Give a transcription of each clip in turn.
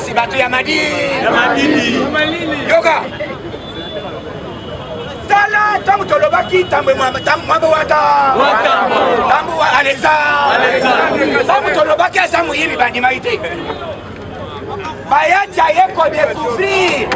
si bato ya madini yoka tala tangu tolobaki tambo wata tambo wa Alexandre tangu tolobaki asamu yibi bandima ite bayati ayeko découvrir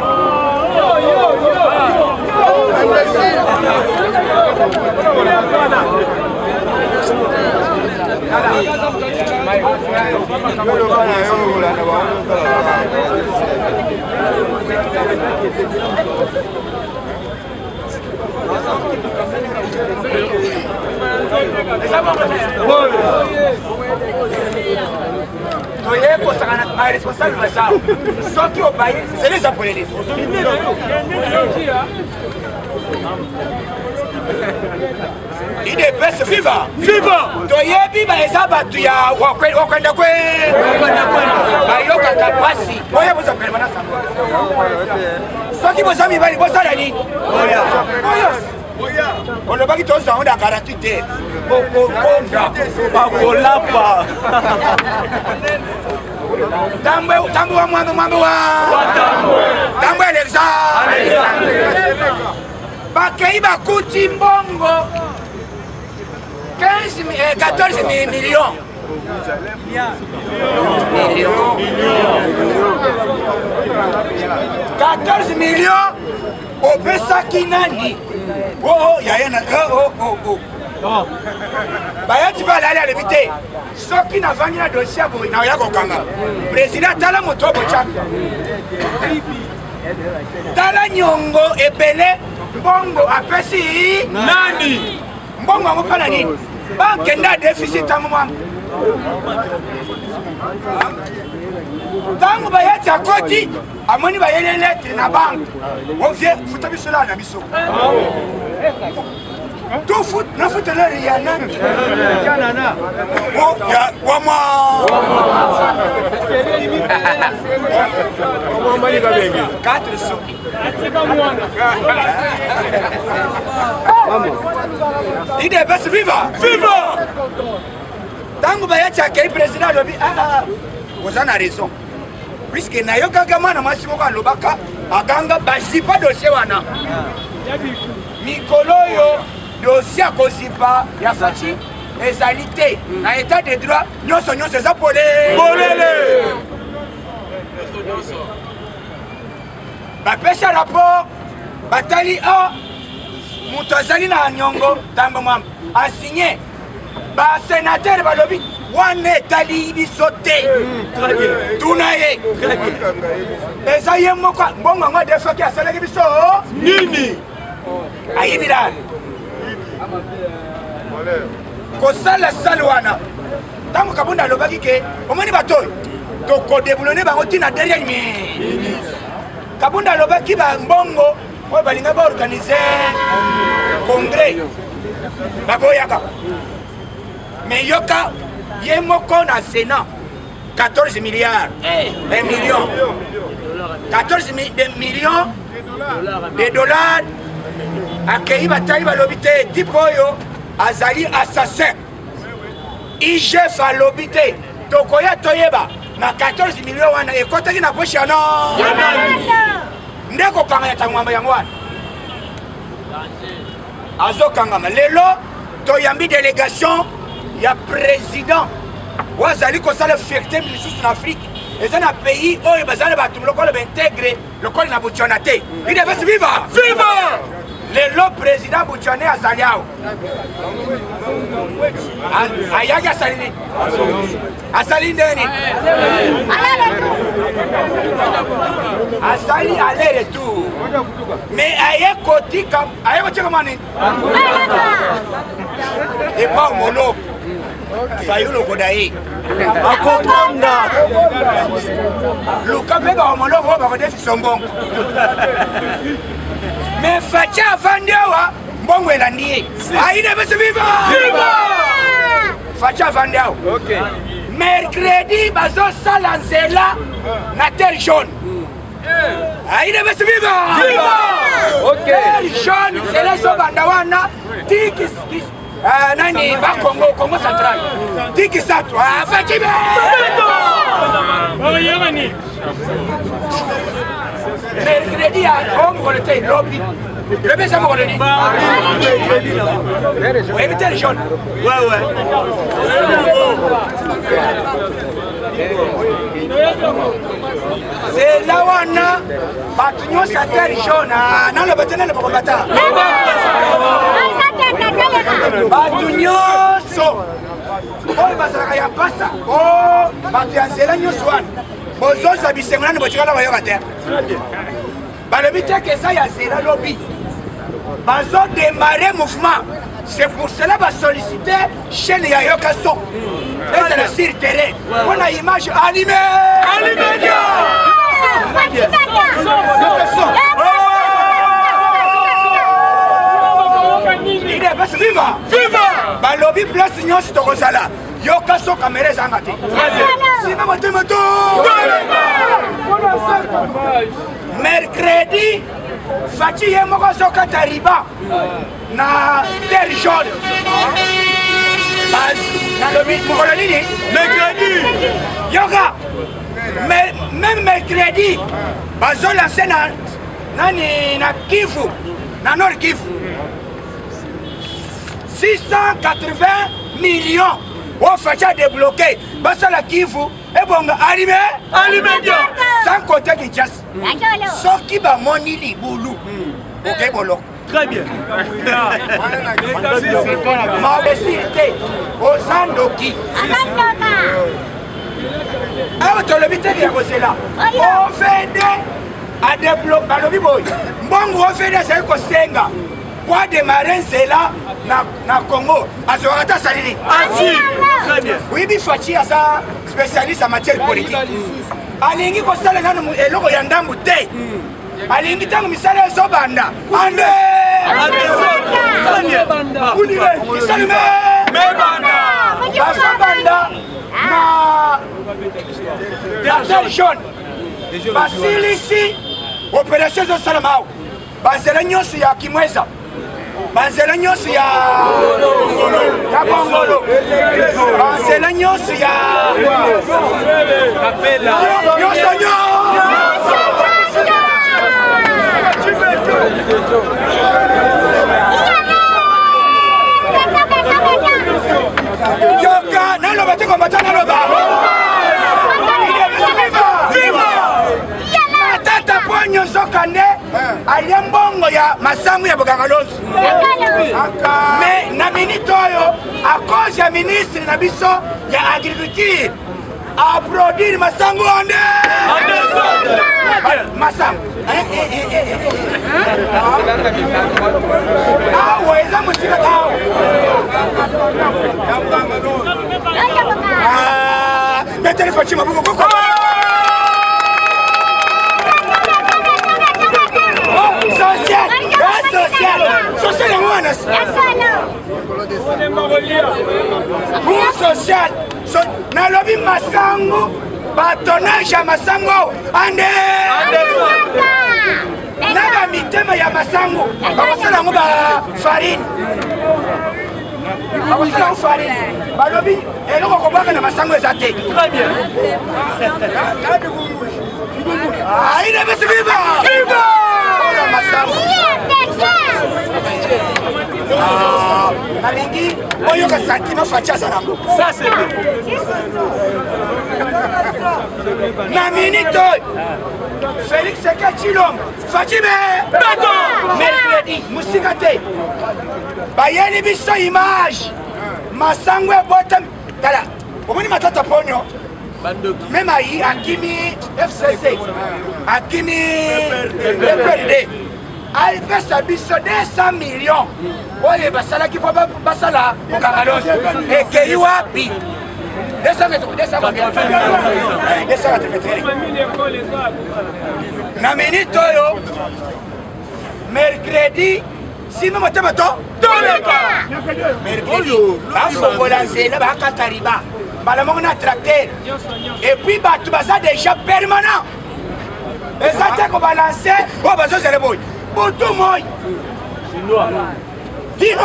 responsable de ça. Ceux qui ont baillé, c'est les Japonais. Il est best viva. Viva. Toyebi ba ezaba tu ya wakwenda kwe. Ba yoka kapasi. Oya boza pelmana samba. Ceux qui boza mi bali boza nani? Oya. On le baki toza onda gratuité. Boko konda. Bakolapa. Tambo wa mwambo wa Tambo Alexandre Bakei bakuti mbongo 14 millions 14 millions opesaki nani yayena bayati balali alebite soki navangi na dossier boy na ya kokanga président tala moto bocha tala nyongo ebele mbongo apesi nani mbongo ngopana nini banque nda déficit amwa tango bayati akoti amoni bayele lettre na banque ovie futabisola na biso tout foot na foot le yana kanana oh ya wama mali ka bengi 4 sous il est best viva tango bayati akei président lobi vous en avez raison puisque nayoka kama na masimo ka lobaka aganga basipa dossier wana mikolo yo dossier kozipa ya fachi ezalité na état de droit nyonso eza polele bapesa rapport batali moto azali na nyongo tambo mwamba asigné basénateur balobi wana etali biso te tuna ye eza ye moko mbongo yango defoki asalaki biso nini ayibila kosala sale wana ntango kabunda alobaki ke omoni bato oyo tokodebulone bango ntina derrière minute kabunda alobaki bambongo oyo balinga baorganize congrès baboyaka mais yoka ye moko na sénat 14 milliards 1 million 14 millions de dollars akei batali balobi te tipo oyo azali assassin IGF alobi te tokoya toyeba na 14 millions wana ekotaki na poche ya no nde kokanga ya tangwamba yango wana azokangama lelo toyambi délégation ya président wazali kosala fierté lisusu na Afrique eza na pays oyo bazali bato lokolo baintegre lokolo na Botswana te idebesi viva lelo président Botswana azali awo ayaki asali ndeni asali aller retour mais aye kotika aye kotika mani epa omolo fayulo kodaye akokonda luka mpe baomolo oyo bakodesi sombongo mais facha avandewa mbongo elandi ye aine bese viva facha avandewa mercredi bazosala nzela na terre jaune aine bese viva terre jaune nzela ezobanda wana tikis nani ba Congo central tiki satu fachibe mercredi à Ombrolete, lobby. Le mec, ça m'a redonné. Vous évitez les jaunes. Ouais. C'est là où on a battu sa terre jaune. Non, le bâtiment, le bâtiment. Battu oyo bazalaka ya mpasa o bato ya nzela nyonso wana bozoza bisengo nani botikala bayoka te balobi teke eza ya nzela lobi bazodemare mouvement c'est pour cela basollicite chaîne ya yoka so ezala sur terrain mpona image animé viva! Balobi place nyonso tokozala yoka so kamera ezanga te sima motema to mercredi faci ye moko azokata riba na terre jaune nalobi mokolo nini mercredi yoka même mercredi bazolanse na nani na Kivu na Nord Kivu 680 millions au fait débloqué. Basta la Kivu et bon allumé sans côté qui chasse. Sauf qui va moni li boulou. OK bolo. Très bien. Ma vesité au sandoki. Ah tu le vite bien c'est là. On fait à débloquer balobi boy. Mbongo on fait c'est ko senga. Pour démarrer nzela na Congo azokata salili Très bien. Oui Faci asa spécialiste en matière politique alingi kosala nanu eloko ya ndambu te alingi tango misala ezobanda ande misalime bazobanda na terre jaune basilisi opération ezosalama awa banzela nyonso ya Kimweza banzela nyonso ya Bongolo banzela nyonso ya nyonso yoka naloba te kombata naloba matata po nyonso kande alia mbongo ya masango ya Bokangalozi mais na minute oyo à cause ya ministre na biso ya agriculture a produire masango ande masango awa eza mosika awa Betere Faci maboko koko social yango wana social nalobi masango batonnage ya masango ande na bamitema ya masango bakosala yango bafarine bakosala yango farine balobi eloko kobwaka na masango eza te aidebesi viva ola masango nalingi oyoka sentiment Faci azalango Ça c'est bien. na minute Félix Sekachilom Faci mercredi musika te bayeli biso image masango ebota tala omoni matata ponyo même ayi akimi FCC akimi EPRD alipesa biso 200 millions oyo basalaki po basala Bokangalozi ekei wapi 200 na minute oyo mercredi sima motema to mercredi bafongola nzela bakata riba mbala moko na tracteur et puis bato baza déjà permanent eza te kobalanse oyo bazozela boyi butu moi dino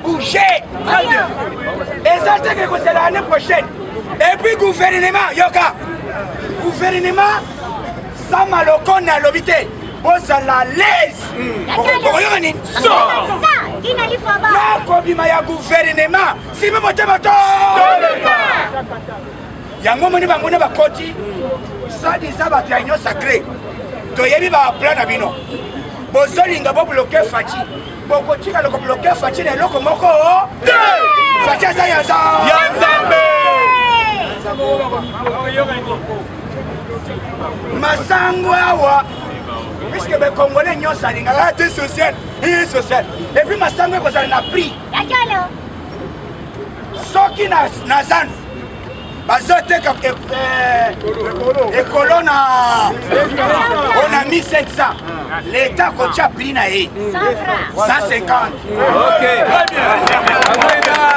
bouger. Et ça, c'est que c'est l'année prochaine. Et puis, gouvernement, Yoka. Gouvernement, ça m'a le con à l'hôpital. Vous à la laisse. Nakobima ya gouvernement. Si me mote bato. Yango moni bangone bakoti. Ça dit ça bato ya nyo sacré. Toyebi ba plan na bino. Bozolinga bo bloquer Fachi. Bokotika loko bloquer Fachi na loko moko. Fachi za ya za. Ya Nzambe. Masango awa. Puisque les Congolais n'ont pas de social, social. Et puis ma sangue est na prix. Ce qui n'a pas écolo on a mis 700. L'État a pris 150. Ok. Très bien.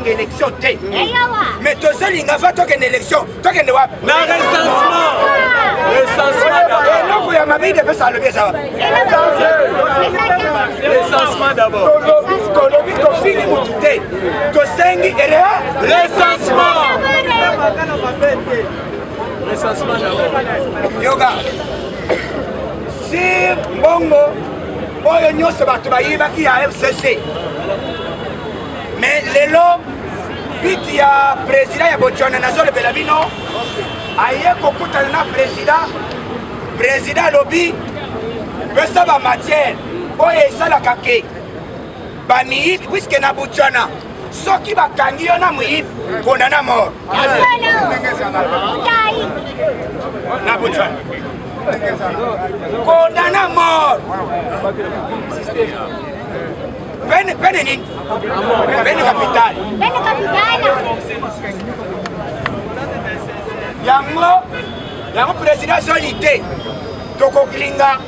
Élection té. Mais tous ceux qui n'ont pas une élection, tu as une recensement. Recensement d'abord. Et ma vie de ça le bien ça. Recensement d'abord. Tu finis mon touté. Tu sengi et recensement. Recensement d'abord. Yoga. Si bongo, oyo nyose batu bayiba ki ya FCC. Mais les lots, il y a le président de Botswana, Nazole Belabino, aïe kokutana président lobby, ça va matière, oye ça la kake, bani puisque na Botswana, ce qui va kangi on a muip, condamné à mort. Na Botswana, condamné à mort. Peine capitale. Yango président solité. Toko Klinga,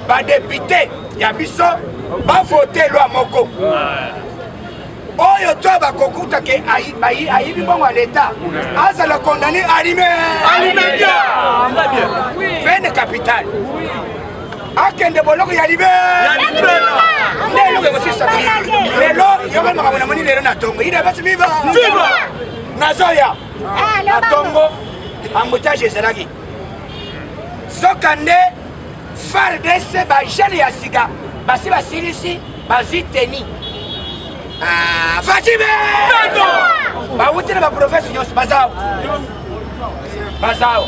ba député, ya biso, ba voter loi moko. Oyo to ba kokuta ke ayi bongo à l'état. Asa le condamné alimé bien. Peine capitale. Akende boloko ya libera. Lelo ke kosi sabili. Lelo yoka makamona moni lelo na tongo. Ida basi viva. Viva. Nazoya. Na tongo ambutage ezalaki. Sokande FARDC ba jeli ya sika. Basi basilisi baziteni. Ah, Fachibe. Ba utile ba professeur nyos bazao.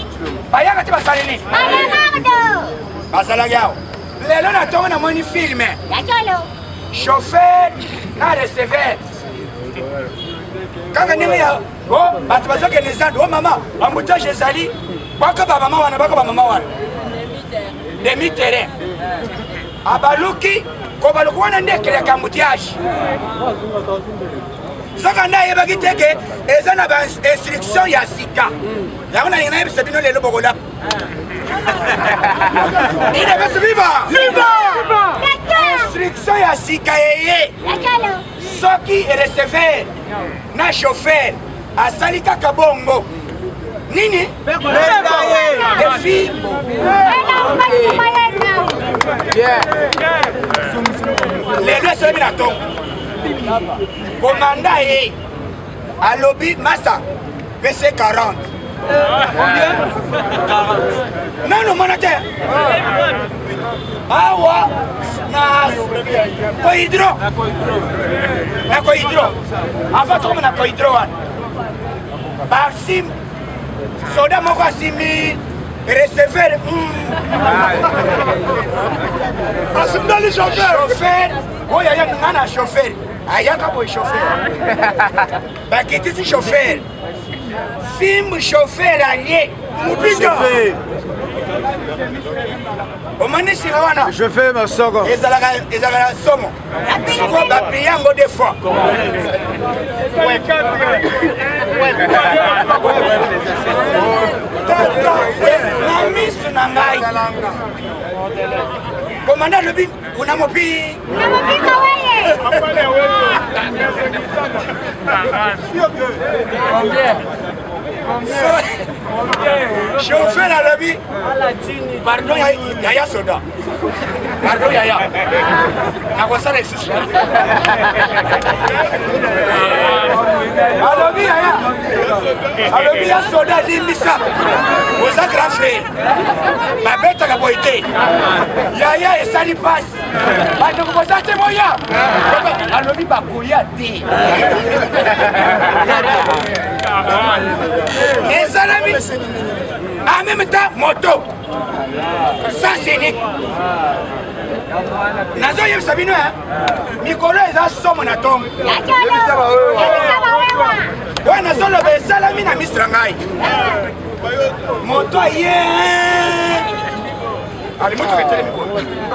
Bayaka ti basalini. Basalagao. Lelo na tongo na moni filme. Chauffeur na receveur. Kaka nime ya oh batu bazoke nezando oh mama ambutage ezali baka ba mama wana demi terrain abaluki ko baluku wana ndekele ka mbutiage soka ndaye bakiteke eza na ba instruction ya sika yango na ngina yebisa bino lelo bokola ina basi viva instruction ya sika yeye soki receveur na chauffeur asali kaka bongo nini defi lelo esobi na tongo komanda ye alobi masa pc 40 combien 40 nano mona te awa na kohidro afa tokoma na kohidro wana basim soda moko asimi receveur asimdali chauffeur oyo aya nga na chauffeur ayaka boye chauffeur bakitisi chauffeur fimbu chauffeur alie mupika omanisika wana chauffeur masoko ezalaka somo siko bapi yango deux fois na misu na ngai Commandant Lobi, on a mopi. Chauffeur à Lobi. Pardon, Yaya Soda. Pardon, Yaya. À quoi ça l'existe? Alobi Yaya. Alobi ya Soda Limisa. Vous êtes grand frère. Ma bête a boité. Yaya et Sali passe. Vous êtes moyen. Alobi Bakoya D. Et Salami. En même temps, moto. Ça c'est né. Nazo yem sabino hein. Mikolo eza somo na tombe. Ouais nazo lo be salami na misrangai. Moto ye. Ali moto ke tele miko.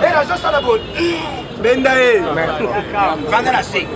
Et nazo sala bo. Benda e. Vanda na se.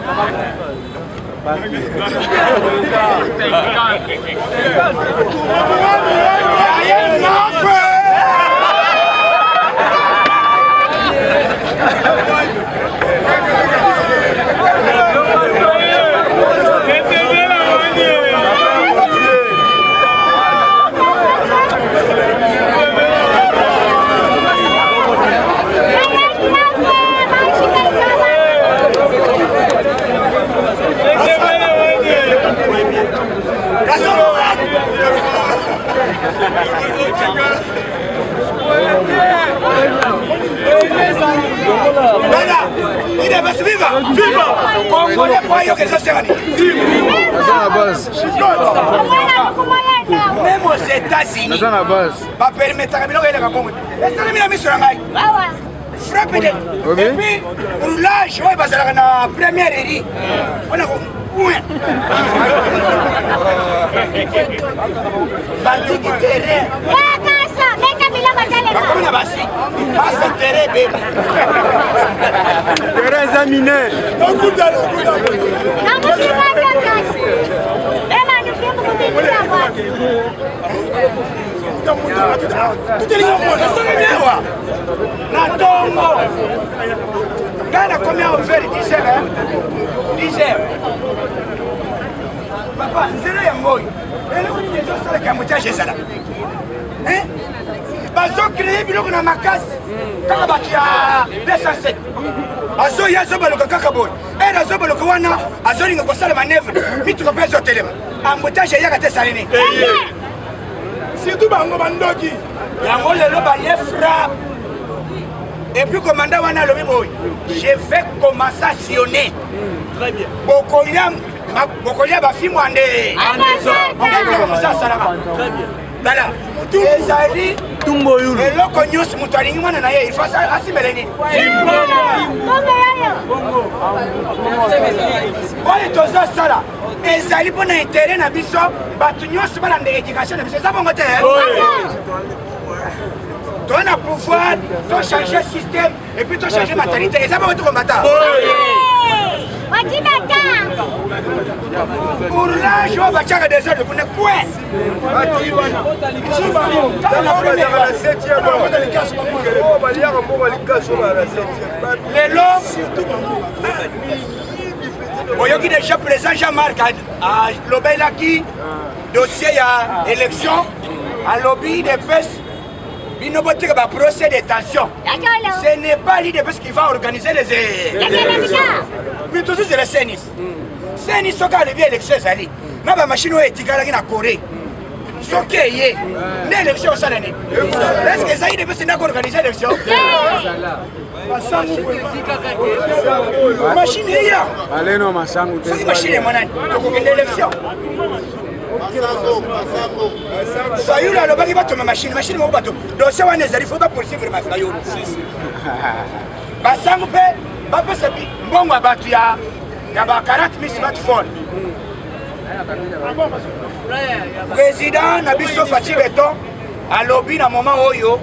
Il est passé viva! Viva! Congolais pour y que ça sert à dire. Même aux États-Unis, pas permettre à Milo et la Congo. Et ça, il a mis sur la maille. Frappez. Et puis, roulage, ouais, parce que la première série. On a Bati qui terrain. Comme la bassi. Passe terrain, bébé. Terrain examiné. Tout est lié au monde. Ça n'est bien, ouais. Natongo. Gana combien on fait 10 heures, hein? 10 heures. Papa, zéro yangoy. Et là, on dit que ça, le camouflage est ça là. Hein? Bazo créé biloko na makasi. Kaka baki ya 207. Azo ya zo baloka kaka boy. Et na zo baloka wana, azo linga kosala manœuvre. Mitu ko peso telema. Embouteillage ya kate salini. Surtout bango bandoki. Yango lelo ba ye frappe. Et puis commandant wana lobi boy. Je vais commencer à sillonner. Très bien. Bokolia ba fi mwande. Très bien. Voilà. Ezali tumbo yulu. Eloko nyos mutu alingi mwana na ye il faut asimele nini? Oyo tozo sala. Ezali pona intérêt na biso batu nyos bana de éducation na biso. Ça bongo te. Tu as le pouvoir de changer le système et puis de changer la maternité. Et ça va être combattant. Pour là, je vais battre des heures de quoi? Les lots, il y a déjà présent Jean-Marc à l'Obélaki, dossier à élection, à lobby des fesses. Il ne peut pas procès de tension. Ce n'est pas l'idée qui va organiser les élections. Mais tout ça, c'est le CENIS. CENIS, c'est quand il y a l'élection. La machine est en Corée. Ce qui est l'élection, c'est l'année. Est-ce que ça y est, c'est organiser l'élection? Machine est là. Allez, non, c'est machine est monnaie. Donc, l'élection. Fayou là, le baguette va tomber machine au bateau. Donc, c'est un il faut pas poursuivre ma Fayou. Bassam fait, Baba Sabi, bon, ma batua, il y a 40 000 smartphones. Président Nabiso Fati Beton, à lobby, dans moment où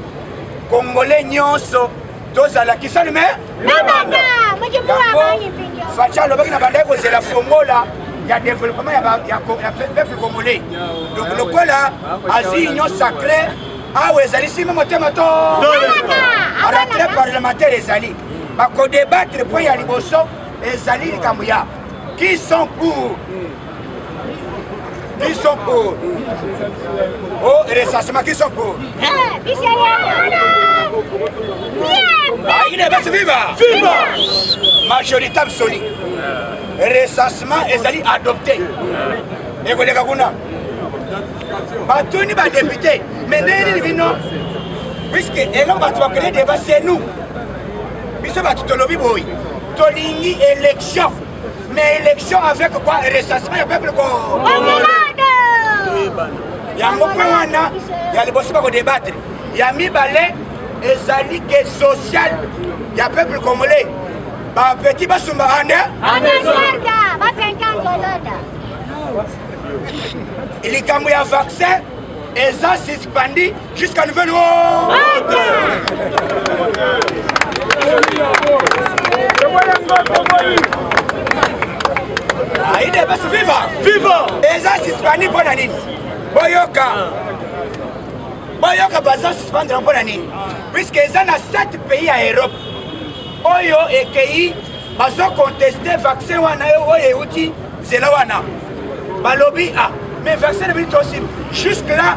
Congolais nyonso, tous à la qui s'allume. Fatia, le baguette n'a pas d'air, c'est la Fongola. Il y a développement, il y a peuple congolais. Donc le quoi là, Asie, union sacrée, Ah oui, ezali si même moto. Rentrée parlementaire ezali. Ba ko débattre point ya liboso ezali likambo ya. Qui sont pour? Qui sont pour? Oh, recensement qui sont pour? Il est bas viva. Viva. Majorité absolue. Recensement ezali adopté. Et vous les gars, Batoni va député, mais puisque Elon va créer des débats, c'est nous. Puisque va tout le lobby boy. Toligny élection. Mais élection avec quoi? Recensement, il peuple quoi? Il y a un peu il y a le boss pour débattre. Il y a mis balai et zali qui est social. Il y a peuple congolais. Bah petit basumba il est comme un vaccin et ça s'est suspendu jusqu'à nouvel ordre. Il est passé vivant. Et ça s'est suspendu pour l'année. Boyoka baza suspendu pour l'année. Puisque ça n'a 7 pays à Europe. Oyo et Kei bazo contester vaccin wana oyo outil zelawana. Balobi a mais vaccin est aussi jusque là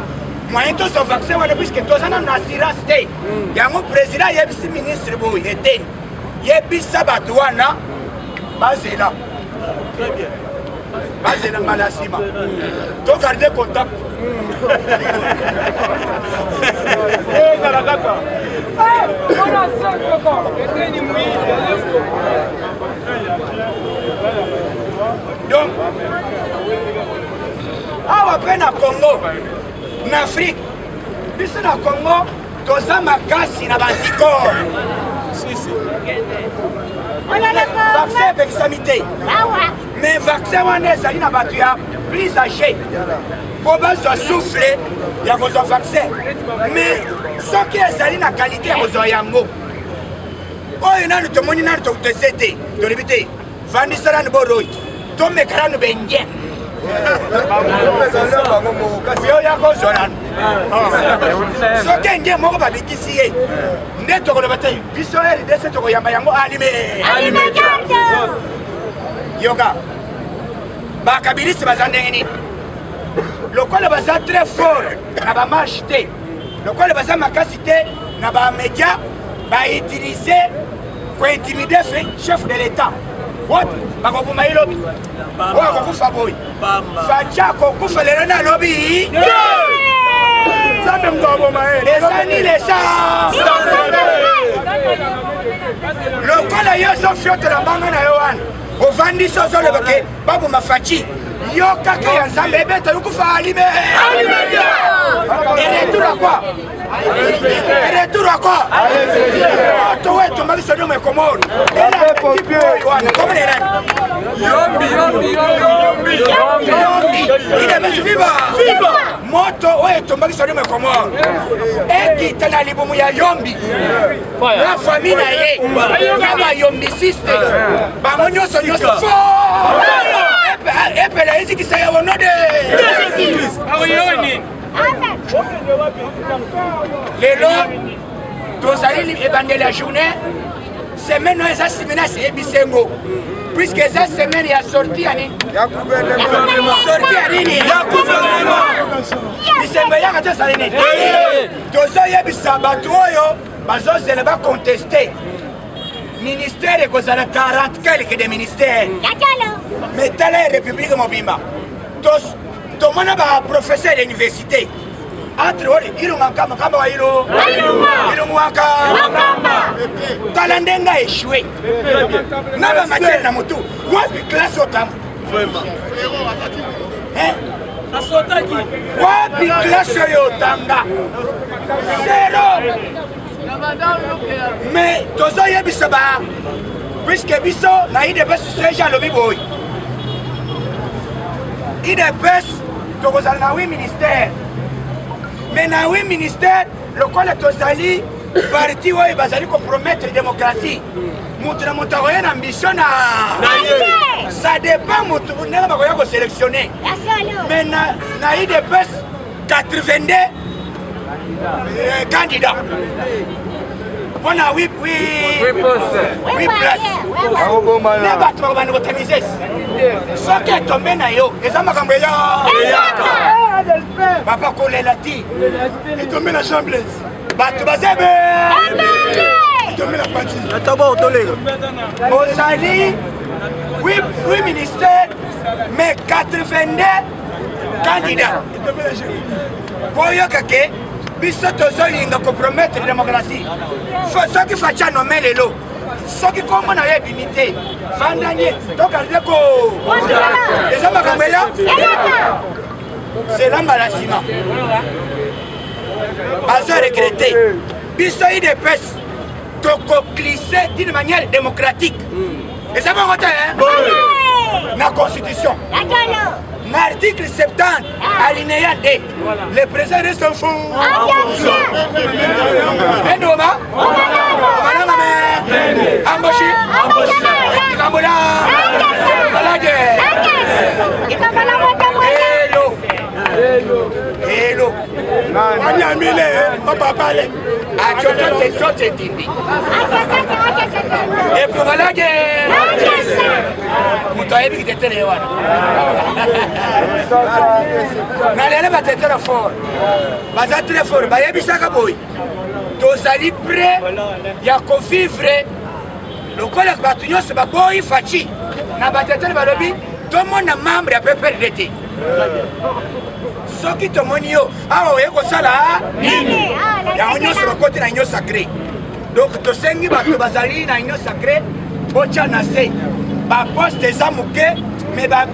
moyen de son vaccin puisque tous en assurance té yango président yebisi ministre boy était yebisa batwana bazela très bien bazela malasima to garder contact donc après na Congo, en Afrique, puisque na Congo, tous en makasi na bantikor. Vaccin avec samité. Mais vaccin on est allé na batua plus âgé. Pour besoin souffler, il y a besoin vaccin. Mais ce qui est allé na qualité besoin yango. Oh il y a tout monde na tout testé, de limiter. Vandisara ne boroi. Tout me kara ne benye. soki nge moko babikisi ye nde tokoloba te biso rdc tokoyamba yango alime yoka bakabilisi baza ndenge nini lokola baza très fort na bamarche te lokola baza makasi te na bamédia bautilize kointimide chef de l'état bakokuma ye lobi oyo akokufa boyi faci akokufa lelo na lobi lesani lesa lokola yo ozofiotola mbanga na yo wana ovandisi ozoloba ke baboma faci yo kaka ya nzambe ebeta yokufa alime retour à quoi? Retour à quoi? Toi, tu m'as dit que tu m'as commandé. Comment est-ce? Yombi. Il est monsieur viva. Moto, ouais, tu m'as dit que tu m'as commandé. Et qui t'a la libre mouya Yombi. La famille n'a yé. Yama Yombi système. Bamonyo son yo fort. Et puis la ici qui s'est honoré. Lelo tozali ebandeli la journée semaine eza simena ebisengo puisque eza semaine ya sortie ya nini sortie ya nini ya gouvernement bisengo yaka te ezali nini tozoyebisa bato oyo bazozela baconteste ministère ekozala 40 quelque de ministère mais tala ya république mobimba tomona baprofesseur ya université entre ori ilunga kamba wa ilo ilungwaka tala ndenga échoué na ba matière na motu wapi classe otam vraiment asotaki wapi classe yo tanga zéro mais tozo yebisa ba puisque biso na IDPS seja lobi boy IDPS tokozala na 8 ministères mais na 8 ministères lokola tozali parti oyo bazali compromettre démocratie mutu na mutu akoya na ambition na ça dépend mutu ndenge bakoya kosélectionner mais na IDPS 82 candidat. On a 8 places. Les bâtiments vont nous optimiser. Ce qui est tombé dans yo, et ça m'a cambré. Papa collé la tire. Il est tombé dans la chambre. Batu bazebe. Il est tombé dans la partie. Osali, 8 ministères, mais 82 candidats. Pour yo kake. Biso tozolinga compromettre la démocratie. Ce qui fait nommer les lots. Ce qui commence à l'ébunité. Fandanier, donc à l'écho. Les hommes à Gambéla, c'est là malassima. Bazo regretté. Biso IDPS, toko glissé d'une manière démocratique. Et ça va voter, hein? La constitution. L'article 70, alinéa D, le président reste un fou. Et nous, embauché, Kamola, malade. Hello. Anyamile, papa parle. Achote tindi. Et pour malade. Mutayebi qui était là. Nalele ba tetera fort. Baza très fort. Ba yebisaka boy. Tozali prêt ya convivre. Lokola batu nyose ba boy fachi. Na ba tetera ba lobi. Tout le monde est membre à peu près d'été. Ce qui te montre, ah oui, c'est ça là. Il y a un union sur le côté d'un union sacré. Donc, tu sais que tu vas aller dans une union sacrée, tu as nassé. Bah, poste des amouqués, mais bah,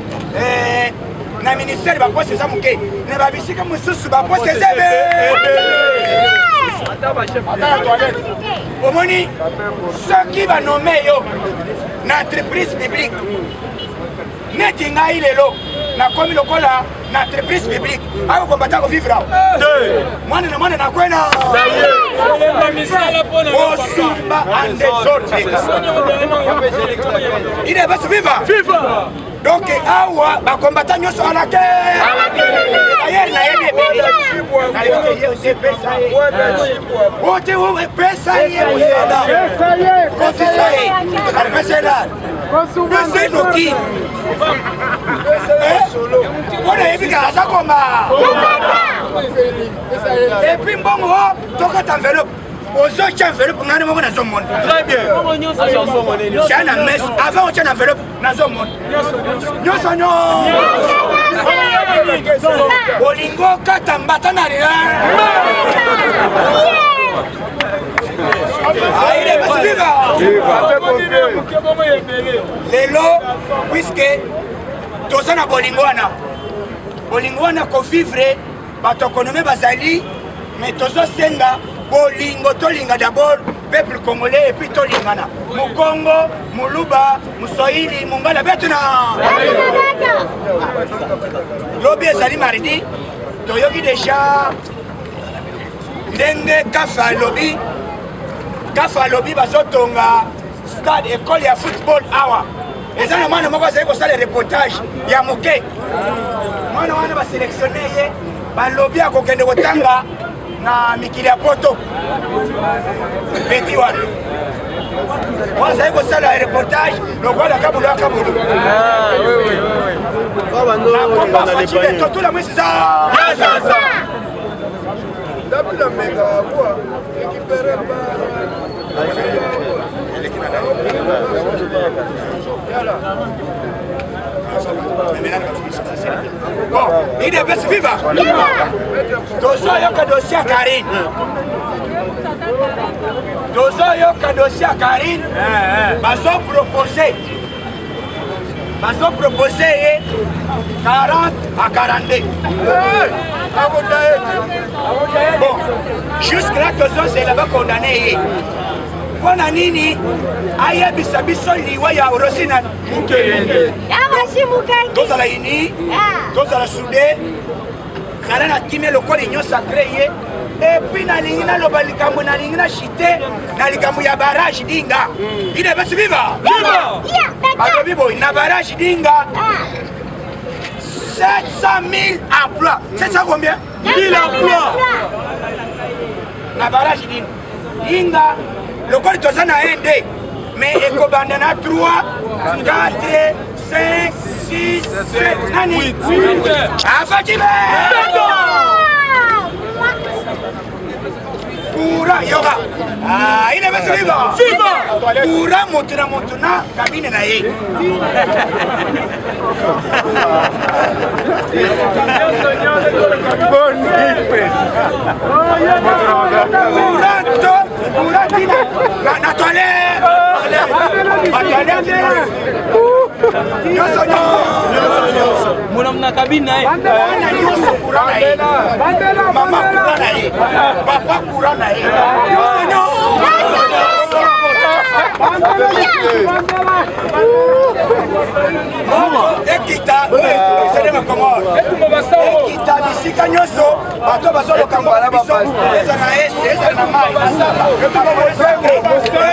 na ministère, bah, poste des amouqués. Mais bah, ici, comme sous, bah, poste des au moni, ce qui va nommer l'entreprise publique. Netinga il est là, na komi lokola na entreprise publique. Ako kombata ko vivre. Mwana na kwena. Osumba and désordre. Il est pas vivre. Donc awa ba combattant nyoso ala ke. Ayer na yebe. Wote wo pesa ye musala. Kofisa ye. Pesa la. Pesa noki. On est épique à ça comme et puis bon, donc tu enveloppe. Aux autres enveloppe, on a des moments dans le monde. Très bien. J'ai un mess. Avant, on a enveloppe dans le monde. Nous sommes. Bolingo, Katambatan, les lots, puisque tout ça na bolingwana ko vivre batokonome bazali mais tozo senga bolingo tolinga d'abord peuple congolais et puis tolingana mukongo muluba musoili mungala betuna lobi ezali mardi toyoki déjà ndenge kafa lobi bazotonga stade école ya football awa. Et ça, moi, je vais faire le reportage. Il y a moqué. Moi, je vais sélectionner le lobby à Kokende Wotanga na Mikili Poto. Petit one. Moi, je vais faire le reportage. Le roi de Kaboulou à Kaboulou. La combat fatiguée, tout la musique, c'est ça. Depuis la méga, récupérer bon, il est bien vivant. Dozo yoka dossier à Karine. Dozo yoka dossier à Karine. Bazo proposer 40 à 42. Bon, jusque-là, Dozo c'est là-bas condamné. Pona nini aya bisabiso liwa ya orosina mukenge tozala ini tozala sude zala na kimia lokola union sacré ye epuis nalingi naloba likambo nalingi na chite na likambo ya barrage dinga ide basi viva balobi boy na barrage dinga 700 000 emplois. C'est ça combien? 1000 emplois. na barrage nini inga lokoli toza na 1 mais ekobanda na 3 4 5 6 7 nani afatibe Pura yoga. Il est venu vivre. Pura montrer maintenant cabine na ye. Pura tina na toilette. Mon homme na cabine na ye. Maman pura na ye. Papa pura na ye. Ekita sedema komoro ekita bisika nyonso bato bazolokambola biso eza na ese eza na mai na saba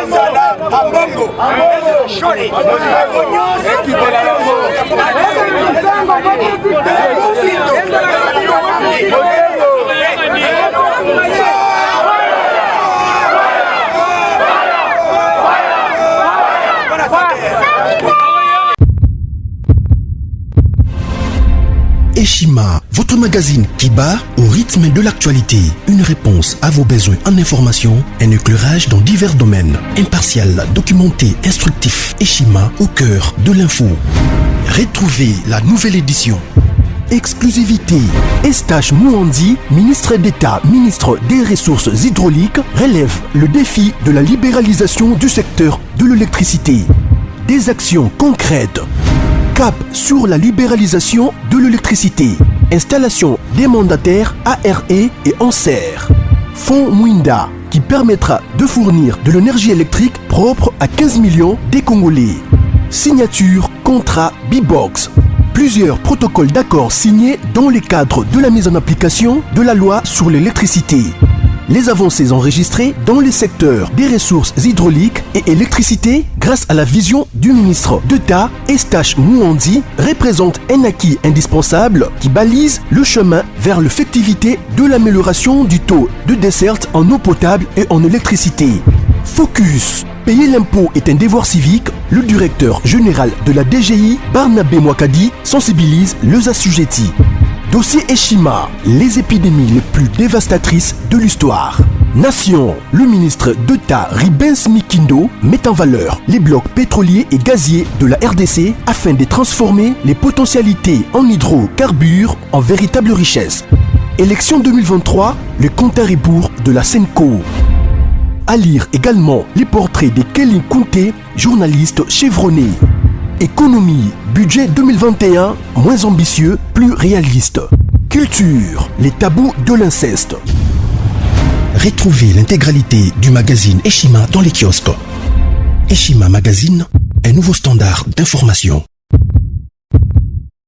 eza na ambongo eza na shore nyonso Eshima, votre magazine qui bat au rythme de l'actualité. Une réponse à vos besoins en information, un éclairage dans divers domaines. Impartial, documenté, instructif. Eshima au cœur de l'info. Retrouvez la nouvelle édition. Exclusivité. Estache Mouandi, ministre d'État, ministre des Ressources hydrauliques, relève le défi de la libéralisation du secteur de l'électricité. Des actions concrètes. Cap sur la libéralisation de l'électricité. Installation des mandataires ARE et ANSER. Fonds Mwinda qui permettra de fournir de l'énergie électrique propre à 15 millions des Congolais. Signature contrat B-Box. Plusieurs protocoles d'accord signés dans le cadre de la mise en application de la loi sur l'électricité. Les avancées enregistrées dans les secteurs des ressources hydrauliques et électricité grâce à la vision du ministre d'État Estache Mouandi représentent un acquis indispensable qui balise le chemin vers l'effectivité de l'amélioration du taux de desserte en eau potable et en électricité. Focus. Payer l'impôt est un devoir civique. Le directeur général de la DGI, Barnabé Mwakadi, sensibilise les assujettis. Dossier Eshima, les épidémies les plus dévastatrices de l'histoire. Nation, le ministre d'État Ribens Mikindo met en valeur les blocs pétroliers et gaziers de la RDC afin de transformer les potentialités en hydrocarbures en véritable richesse. Élection 2023, le compte à rebours de la Senco. À lire également les portraits de Kelly Kounté, journaliste chevronné. Économie, budget 2021, moins ambitieux, plus réaliste. Culture, les tabous de l'inceste. Retrouvez l'intégralité du magazine Eshima dans les kiosques. Eshima Magazine, un nouveau standard d'information.